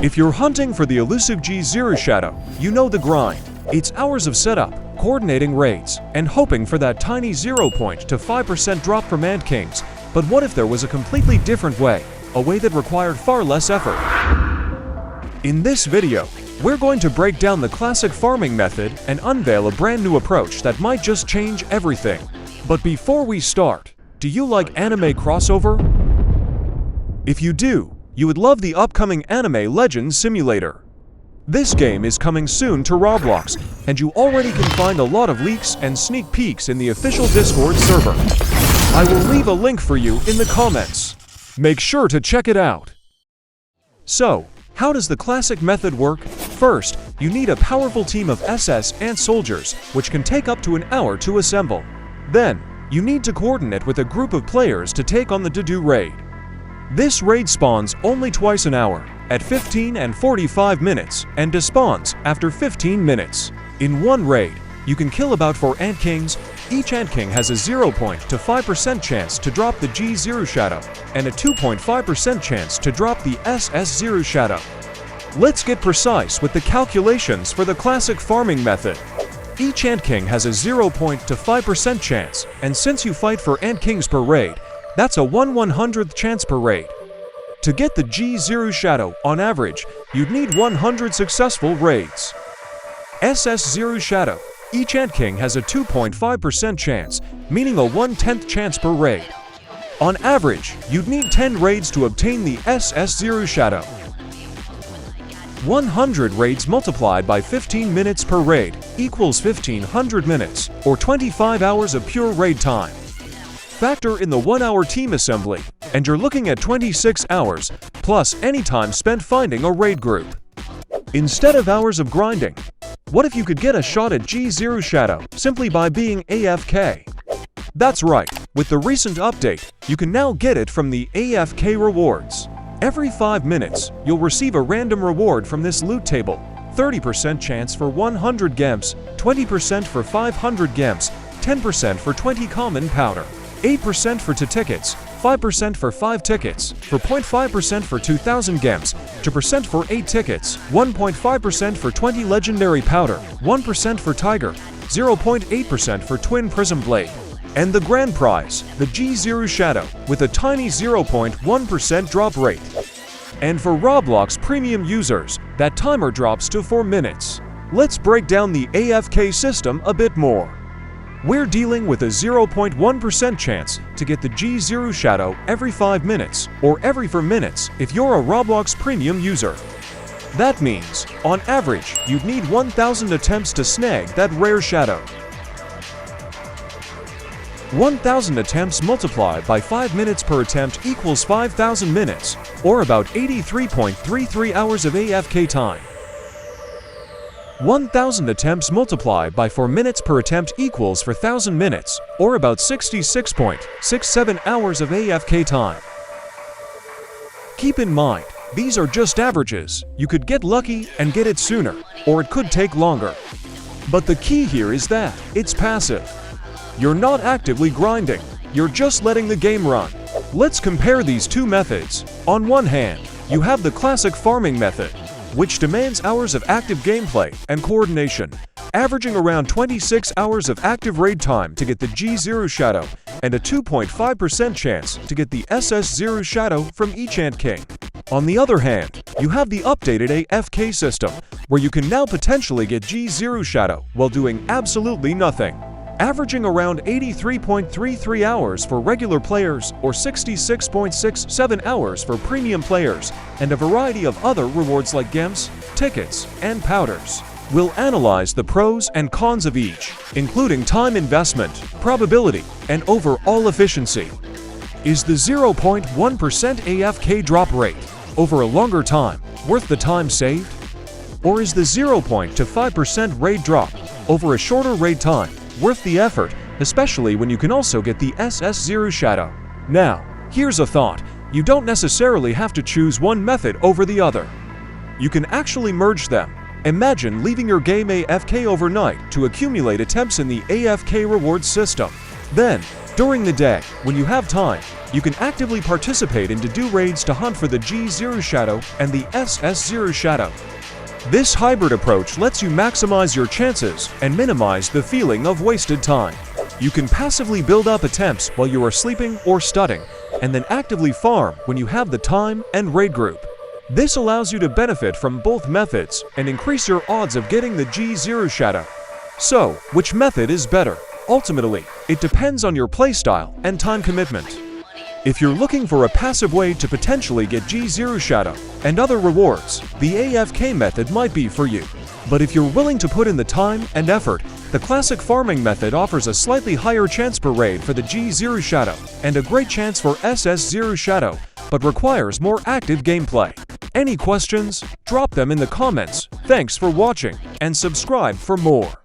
If you're hunting for the elusive Ziru shadow, you know the grind. It's hours of setup, coordinating raids, and hoping for that tiny 0.0 to 5% drop from Ant Kings. But what if there was a completely different way? A way that required far less effort? In this video, we're going to break down the classic farming method and unveil a brand new approach that might just change everything. But before we start, do you like anime crossover? If you do, you would love the upcoming Anime Legends Simulator. This game is coming soon to Roblox, and you already can find a lot of leaks and sneak peeks in the official Discord server. I will leave a link for you in the comments. Make sure to check it out. So, how does the classic method work? First, you need a powerful team of SS and soldiers, which can take up to an hour to assemble. Then, you need to coordinate with a group of players to take on the Dudu raid. This raid spawns only twice an hour, at 15 and 45 minutes, and despawns after 15 minutes. In one raid, you can kill about 4 Ant Kings. Each Ant King has a 0.0 to 5% chance to drop the Ziru shadow, and a 2.5% chance to drop the SS Ziru shadow. Let's get precise with the calculations for the classic farming method. Each Ant King has a 0.0 to 5% chance, and since you fight for Ant Kings per raid, that's a 1/100th chance per raid. To get the Ziru shadow, on average, you'd need 100 successful raids. SS Ziru shadow. Each Ant King has a 2.5% chance, meaning a 1/10th chance per raid. On average, you'd need 10 raids to obtain the SS Ziru shadow. 100 raids multiplied by 15 minutes per raid equals 1500 minutes, or 25 hours of pure raid time. Factor in the 1-hour team assembly, and you're looking at 26 hours, plus any time spent finding a raid group. Instead of hours of grinding, what if you could get a shot at Ziru shadow simply by being AFK? That's right, with the recent update, you can now get it from the AFK rewards. Every 5 minutes, you'll receive a random reward from this loot table. 30% chance for 100 gems, 20% for 500 gems, 10% for 20 common powder, 8% for 2 tickets, 5% for 5 tickets, 4.5% for 2000 gems, 2% for 8 tickets, 1.5% for 20 legendary powder, 1% for tiger, 0.8% for twin prism blade. And the grand prize, the Ziru shadow, with a tiny 0.1% drop rate. And for Roblox premium users, that timer drops to 4 minutes. Let's break down the AFK system a bit more. We're dealing with a 0.1% chance to get the Ziru shadow every 5 minutes, or every 4 minutes if you're a Roblox premium user. That means, on average, you'd need 1000 attempts to snag that rare shadow. 1000 attempts multiplied by 5 minutes per attempt equals 5000 minutes, or about 83.33 hours of AFK time. 1000 attempts multiplied by 4 minutes per attempt equals 4000 minutes, or about 66.67 hours of AFK time. Keep in mind, these are just averages. You could get lucky and get it sooner, or it could take longer. But the key here is that it's passive. You're not actively grinding, you're just letting the game run. Let's compare these two methods. On one hand, you have the classic farming method, which demands hours of active gameplay and coordination, averaging around 26 hours of active raid time to get the Ziru shadow, and a 2.5% chance to get the SS Ziru shadow from each Ant King. On the other hand, you have the updated AFK system, where you can now potentially get Ziru shadow while doing absolutely nothing, averaging around 83.33 hours for regular players or 66.67 hours for premium players, and a variety of other rewards like gems, tickets, and powders. We'll analyze the pros and cons of each, including time investment, probability, and overall efficiency. Is the 0.1% AFK drop rate over a longer time worth the time saved? Or is the 0.0 to 5% raid drop over a shorter raid time worth the effort, especially when you can also get the SS Ziru shadow? Now, here's a thought. You don't necessarily have to choose one method over the other. You can actually merge them. Imagine leaving your game AFK overnight to accumulate attempts in the AFK rewards system. Then, during the day, when you have time, You can actively participate in to-do raids to hunt for the G0 Shadow and the SS0 Shadow. This hybrid approach lets you maximize your chances and minimize the feeling of wasted time. You can passively build up attempts while you are sleeping or studying, and then actively farm when you have the time and raid group. This allows you to benefit from both methods and increase your odds of getting the G0 Shadow. So, which method is better? Ultimately, it depends on your playstyle and time commitment. If you're looking for a passive way to potentially get G0 Shadow and other rewards, the AFK method might be for you. But if you're willing to put in the time and effort, the classic farming method offers a slightly higher chance per raid for the G0 Shadow and a great chance for SS0 Shadow, but requires more active gameplay. Any questions? Drop them in the comments. Thanks for watching and subscribe for more.